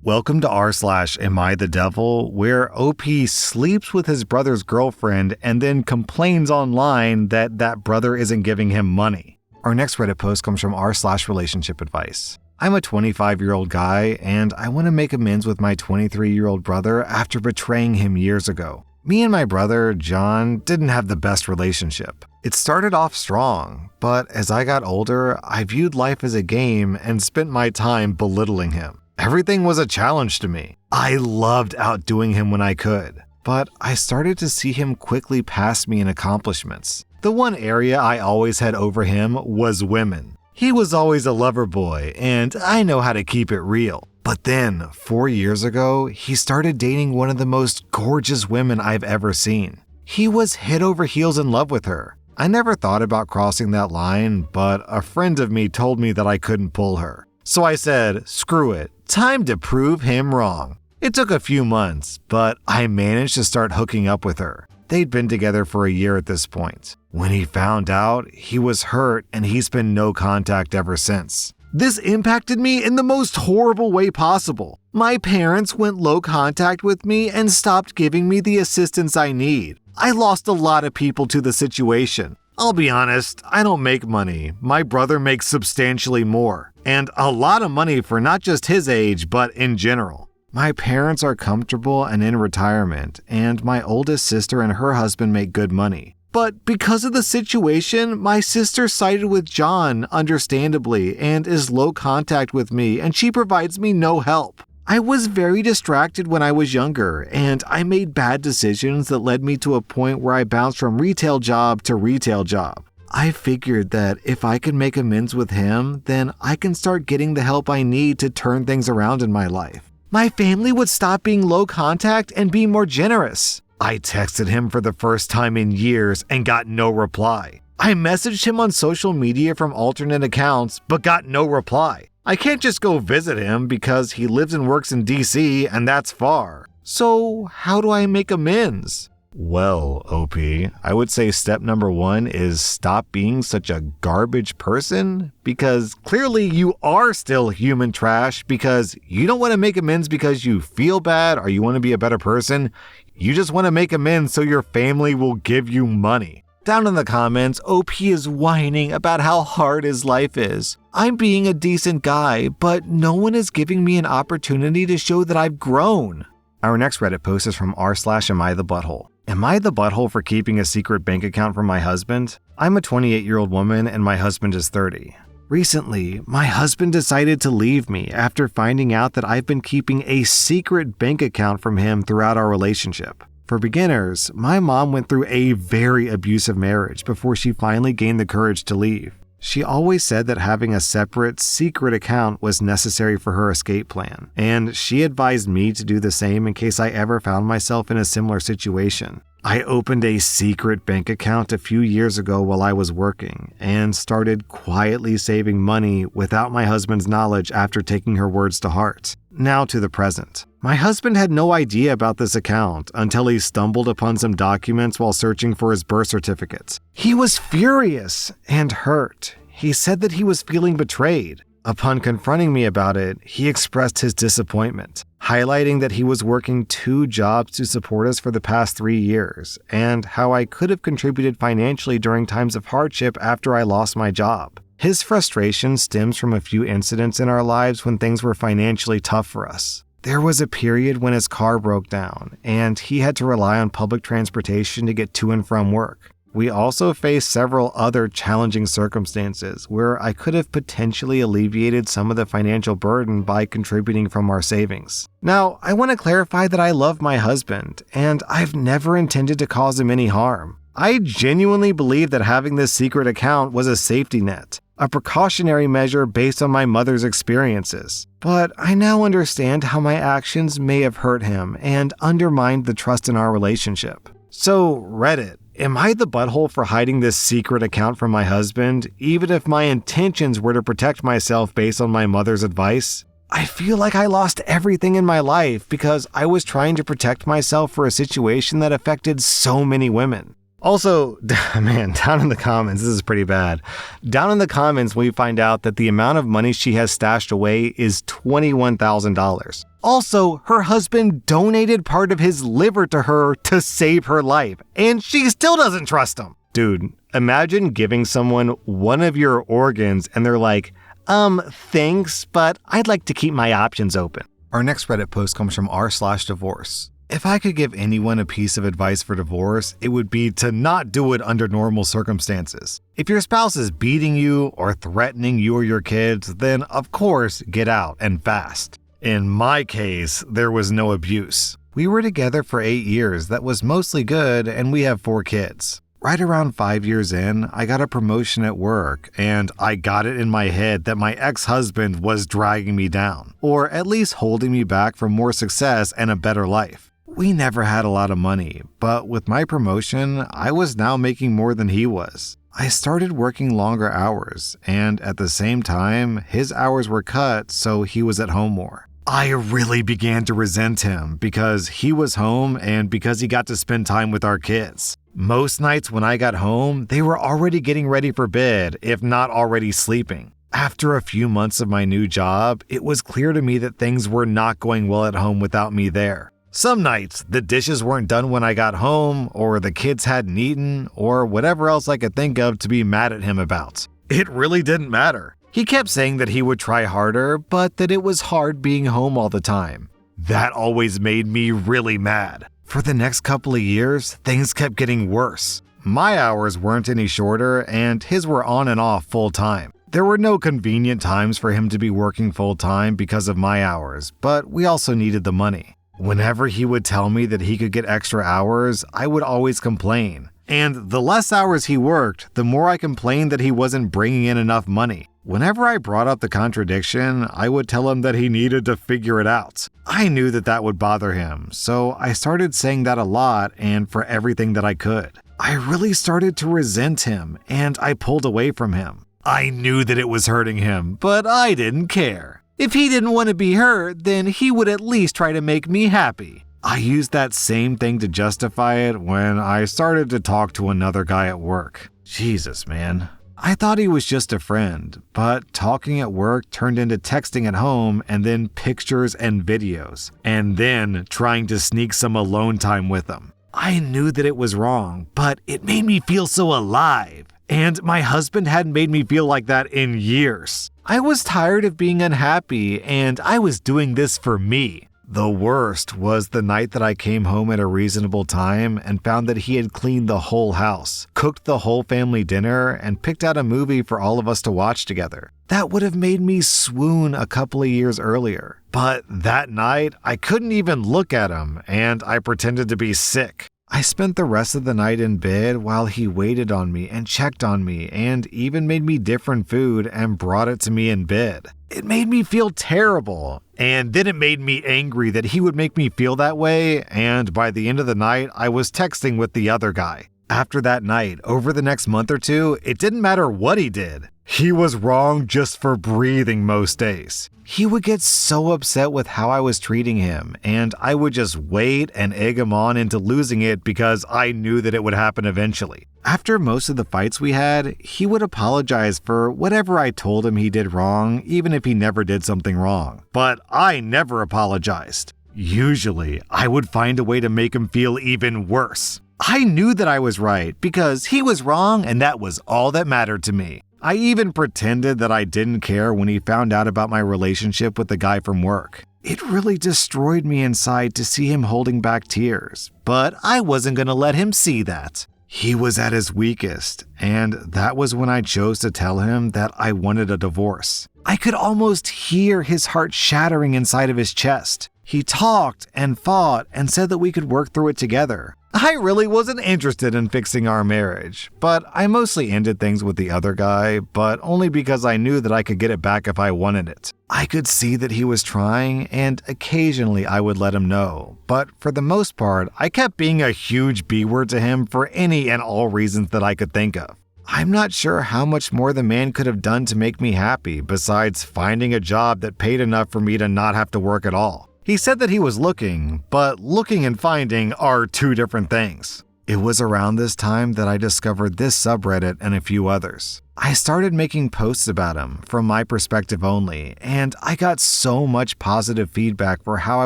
Welcome to rSlash Am I the Devil, where OP sleeps with his brother's girlfriend and then complains online that that brother isn't giving him money. Our next Reddit post comes from rSlash Relationship Advice. I'm a 25-year-old guy, and I want to make amends with my 23-year-old brother after betraying him years ago. Me and my brother, John, didn't have the best relationship. It started off strong, but as I got older, I viewed life as a game and spent my time belittling him. Everything was a challenge to me. I loved outdoing him when I could, but I started to see him quickly pass me in accomplishments. The one area I always had over him was women. He was always a lover boy, and I know how to keep it real. But then, 4 years ago, he started dating one of the most gorgeous women I've ever seen. He was head over heels in love with her. I never thought about crossing that line, but a friend of me told me that I couldn't pull her. So I said, screw it, time to prove him wrong. It took a few months, but I managed to start hooking up with her. They'd been together for a year at this point. When he found out, he was hurt and he's been no contact ever since. This impacted me in the most horrible way possible. My parents went low contact with me and stopped giving me the assistance I need. I lost a lot of people to the situation. I'll be honest, I don't make money. My brother makes substantially more, and a lot of money for not just his age, but in general. My parents are comfortable and in retirement, and my oldest sister and her husband make good money. But because of the situation, my sister sided with John, understandably, and is low contact with me, and she provides me no help. I was very distracted when I was younger, and I made bad decisions that led me to a point where I bounced from retail job to retail job. I figured that if I could make amends with him, then I can start getting the help I need to turn things around in my life. My family would stop being low contact and be more generous. I texted him for the first time in years and got no reply. I messaged him on social media from alternate accounts but got no reply. I can't just go visit him because he lives and works in DC and that's far. So how do I make amends? Well, OP, I would say step number 1 is stop being such a garbage person, because clearly you are still human trash because you don't want to make amends because you feel bad or you want to be a better person. You just want to make amends so your family will give you money. Down in the comments, OP is whining about how hard his life is. I'm being a decent guy, but no one is giving me an opportunity to show that I've grown. Our next Reddit post is from rSlash Am I the Butthole. Am I the butthole for keeping a secret bank account from my husband? I'm a 28-year-old woman and my husband is 30. Recently, my husband decided to leave me after finding out that I've been keeping a secret bank account from him throughout our relationship. For beginners, my mom went through a very abusive marriage before she finally gained the courage to leave. She always said that having a separate, secret account was necessary for her escape plan, and she advised me to do the same in case I ever found myself in a similar situation. I opened a secret bank account a few years ago while I was working and started quietly saving money without my husband's knowledge after taking her words to heart. Now to the present. My husband had no idea about this account until he stumbled upon some documents while searching for his birth certificate. He was furious and hurt. He said that he was feeling betrayed. Upon confronting me about it, he expressed his disappointment, highlighting that he was working 2 jobs to support us for the past 3 years, and how I could have contributed financially during times of hardship after I lost my job. His frustration stems from a few incidents in our lives when things were financially tough for us. There was a period when his car broke down, and he had to rely on public transportation to get to and from work. We also faced several other challenging circumstances where I could have potentially alleviated some of the financial burden by contributing from our savings. Now, I want to clarify that I love my husband, and I've never intended to cause him any harm. I genuinely believe that having this secret account was a safety net, a precautionary measure based on my mother's experiences. But I now understand how my actions may have hurt him and undermined the trust in our relationship. So, Reddit. Am I the butthole for hiding this secret account from my husband, even if my intentions were to protect myself based on my mother's advice? I feel like I lost everything in my life because I was trying to protect myself for a situation that affected so many women. Also, man, down in the comments, this is pretty bad. Down in the comments, we find out that the amount of money she has stashed away is $21,000. Also, her husband donated part of his liver to her to save her life, and she still doesn't trust him. Dude, imagine giving someone one of your organs and they're like, thanks, but I'd like to keep my options open. Our next Reddit post comes from rSlash If I could give anyone a piece of advice for divorce, it would be to not do it under normal circumstances. If your spouse is beating you or threatening you or your kids, then of course get out and fast. In my case, there was no abuse. We were together for 8 years that was mostly good, and we have 4 kids. Right around 5 years in, I got a promotion at work, and I got it in my head that my ex-husband was dragging me down, or at least holding me back from more success and a better life. We never had a lot of money, but with my promotion, I was now making more than he was. I started working longer hours, and at the same time, his hours were cut, so he was at home more. I really began to resent him because he was home and because he got to spend time with our kids. Most nights when I got home, they were already getting ready for bed, if not already sleeping. After a few months of my new job, it was clear to me that things were not going well at home without me there. Some nights, the dishes weren't done when I got home, or the kids hadn't eaten, or whatever else I could think of to be mad at him about. It really didn't matter. He kept saying that he would try harder, but that it was hard being home all the time. That always made me really mad. For the next couple of years, things kept getting worse. My hours weren't any shorter, and his were on and off full time. There were no convenient times for him to be working full time because of my hours, but we also needed the money. Whenever he would tell me that he could get extra hours, I would always complain. And the less hours he worked, the more I complained that he wasn't bringing in enough money. Whenever I brought up the contradiction, I would tell him that he needed to figure it out. I knew that that would bother him, so I started saying that a lot and for everything that I could. I really started to resent him, and I pulled away from him. I knew that it was hurting him, but I didn't care. If he didn't want to be hurt, then he would at least try to make me happy. I used that same thing to justify it when I started to talk to another guy at work. Jesus, man. I thought he was just a friend, but talking at work turned into texting at home and then pictures and videos, and then trying to sneak some alone time with him. I knew that it was wrong, but it made me feel so alive. And my husband hadn't made me feel like that in years. I was tired of being unhappy, and I was doing this for me. The worst was the night that I came home at a reasonable time and found that he had cleaned the whole house, cooked the whole family dinner, and picked out a movie for all of us to watch together. That would have made me swoon a couple of years earlier. But that night, I couldn't even look at him, and I pretended to be sick. I spent the rest of the night in bed while he waited on me and checked on me and even made me different food and brought it to me in bed. It made me feel terrible, and then it made me angry that he would make me feel that way, and by the end of the night, I was texting with the other guy. After that night, over the next month or two, it didn't matter what he did. He was wrong just for breathing most days. He would get so upset with how I was treating him, and I would just wait and egg him on into losing it because I knew that it would happen eventually. After most of the fights we had, he would apologize for whatever I told him he did wrong, even if he never did something wrong. But I never apologized. Usually, I would find a way to make him feel even worse. I knew that I was right because he was wrong, and that was all that mattered to me. I even pretended that I didn't care when he found out about my relationship with the guy from work. It really destroyed me inside to see him holding back tears, but I wasn't going to let him see that. He was at his weakest, and that was when I chose to tell him that I wanted a divorce. I could almost hear his heart shattering inside of his chest. He talked and fought and said that we could work through it together. I really wasn't interested in fixing our marriage, but I mostly ended things with the other guy, but only because I knew that I could get it back if I wanted it. I could see that he was trying, and occasionally I would let him know, but for the most part, I kept being a huge B-word to him for any and all reasons that I could think of. I'm not sure how much more the man could have done to make me happy besides finding a job that paid enough for me to not have to work at all. He said that he was looking, but looking and finding are two different things. It was around this time that I discovered this subreddit and a few others. I started making posts about him from my perspective only, and I got so much positive feedback for how I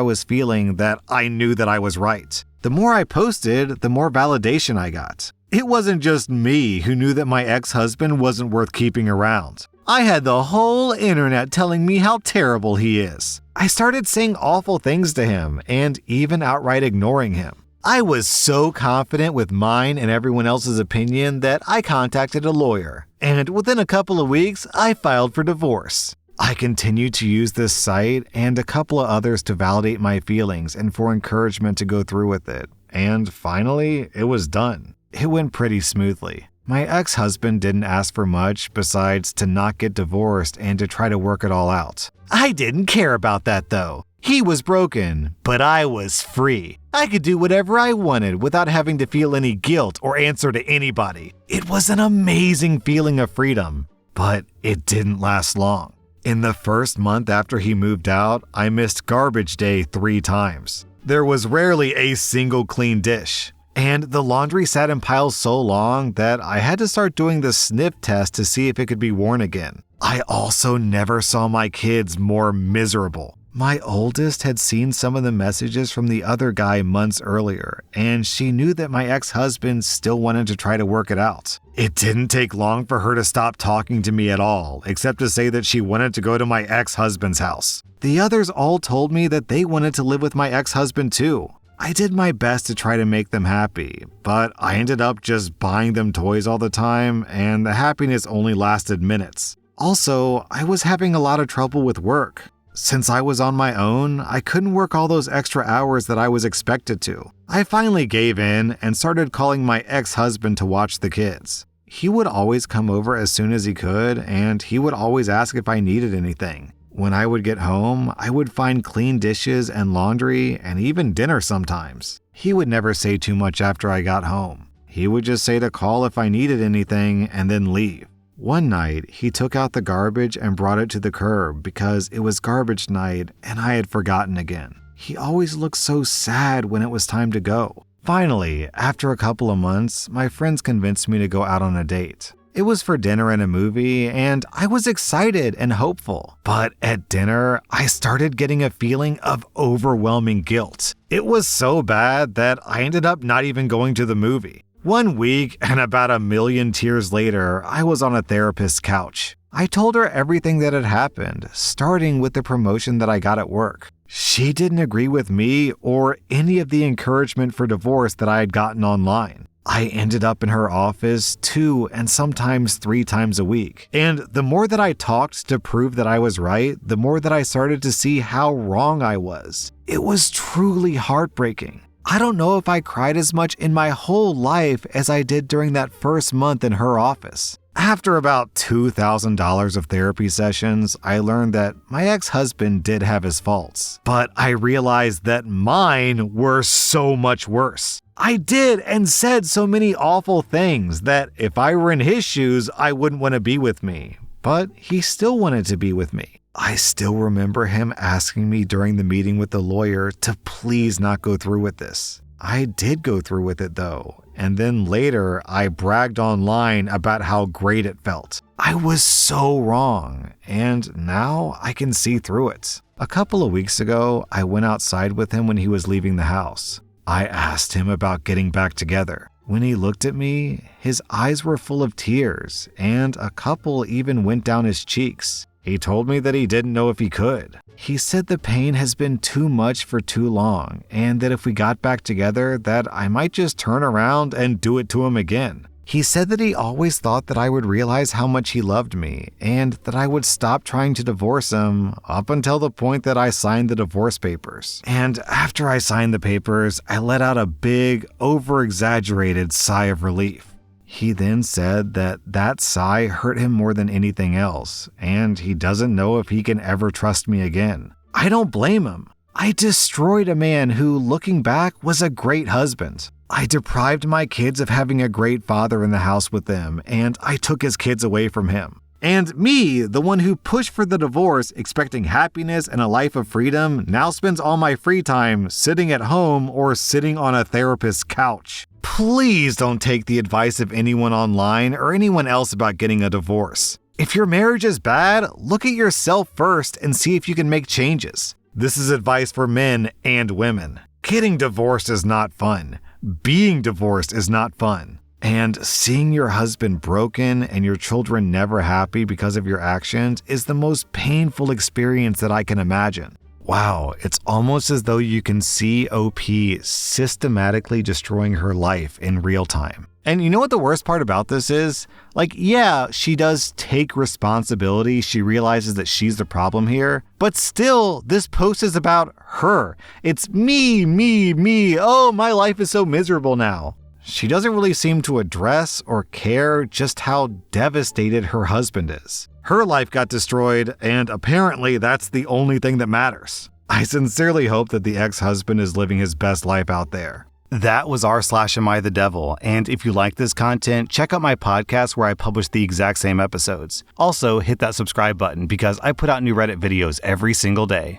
was feeling that I knew that I was right. The more I posted, the more validation I got. It wasn't just me who knew that my ex-husband wasn't worth keeping around. I had the whole internet telling me how terrible he is. I started saying awful things to him and even outright ignoring him. I was so confident with mine and everyone else's opinion that I contacted a lawyer, and within a couple of weeks, I filed for divorce. I continued to use this site and a couple of others to validate my feelings and for encouragement to go through with it, and finally, it was done. It went pretty smoothly. My ex-husband didn't ask for much besides to not get divorced and to try to work it all out. I didn't care about that though. He was broken, but I was free. I could do whatever I wanted without having to feel any guilt or answer to anybody. It was an amazing feeling of freedom, but it didn't last long. In the first month after he moved out, I missed garbage day 3 times. There was rarely a single clean dish. And the laundry sat in piles so long that I had to start doing the sniff test to see if it could be worn again. I also never saw my kids more miserable. My oldest had seen some of the messages from the other guy months earlier, and she knew that my ex-husband still wanted to try to work it out. It didn't take long for her to stop talking to me at all, except to say that she wanted to go to my ex-husband's house. The others all told me that they wanted to live with my ex-husband too. I did my best to try to make them happy, but I ended up just buying them toys all the time, and the happiness only lasted minutes. Also, I was having a lot of trouble with work. Since I was on my own, I couldn't work all those extra hours that I was expected to. I finally gave in and started calling my ex-husband to watch the kids. He would always come over as soon as he could, and he would always ask if I needed anything. When I would get home, I would find clean dishes and laundry and even dinner sometimes. He would never say too much after I got home. He would just say to call if I needed anything and then leave. One night, he took out the garbage and brought it to the curb because it was garbage night and I had forgotten again. He always looked so sad when it was time to go. Finally, after a couple of months, my friends convinced me to go out on a date. It was for dinner and a movie, and I was excited and hopeful. But at dinner, I started getting a feeling of overwhelming guilt. It was so bad that I ended up not even going to the movie. 1 week and about 1 million tears later, I was on a therapist's couch. I told her everything that had happened, starting with the promotion that I got at work. She didn't agree with me or any of the encouragement for divorce that I had gotten online. I ended up in her office 2 and sometimes 3 times a week. And the more that I talked to prove that I was right, the more that I started to see how wrong I was. It was truly heartbreaking. I don't know if I cried as much in my whole life as I did during that first month in her office. After about $2,000 of therapy sessions, I learned that my ex-husband did have his faults, but I realized that mine were so much worse. I did and said so many awful things that if I were in his shoes, I wouldn't want to be with me, but he still wanted to be with me. I still remember him asking me during the meeting with the lawyer to please not go through with this. I did go through with it though, and then later I bragged online about how great it felt. I was so wrong, and now I can see through it. A couple of weeks ago, I went outside with him when he was leaving the house. I asked him about getting back together. When he looked at me, his eyes were full of tears, and a couple even went down his cheeks. He told me that he didn't know if he could. He said the pain has been too much for too long, and that if we got back together, that I might just turn around and do it to him again. He said that he always thought that I would realize how much he loved me, and that I would stop trying to divorce him up until the point that I signed the divorce papers. And after I signed the papers, I let out a big, over-exaggerated sigh of relief. He then said that that sigh hurt him more than anything else, and he doesn't know if he can ever trust me again. I don't blame him. I destroyed a man who, looking back, was a great husband. I deprived my kids of having a great father in the house with them, and I took his kids away from him. And me, the one who pushed for the divorce, expecting happiness and a life of freedom, now spends all my free time sitting at home or sitting on a therapist's couch. please don't take the advice of anyone online or anyone else about getting a divorce. If your marriage is bad, look at yourself first and see if you can make changes. This is advice for men and women. Getting divorced is not fun. Being divorced is not fun. And seeing your husband broken and your children never happy because of your actions is the most painful experience that I can imagine. Wow, it's almost as though you can see OP systematically destroying her life in real time. And you know what the worst part about this is? Yeah, she does take responsibility. She realizes that she's the problem here. But still, this post is about her. It's me. Oh, my life is so miserable now. She doesn't really seem to address or care just how devastated her husband is. Her life got destroyed, and apparently that's the only thing that matters. I sincerely hope that the ex-husband is living his best life out there. That was rSlash, and if you like this content, check out my podcast where I publish the exact same episodes. Also, hit that subscribe button because I put out new Reddit videos every single day.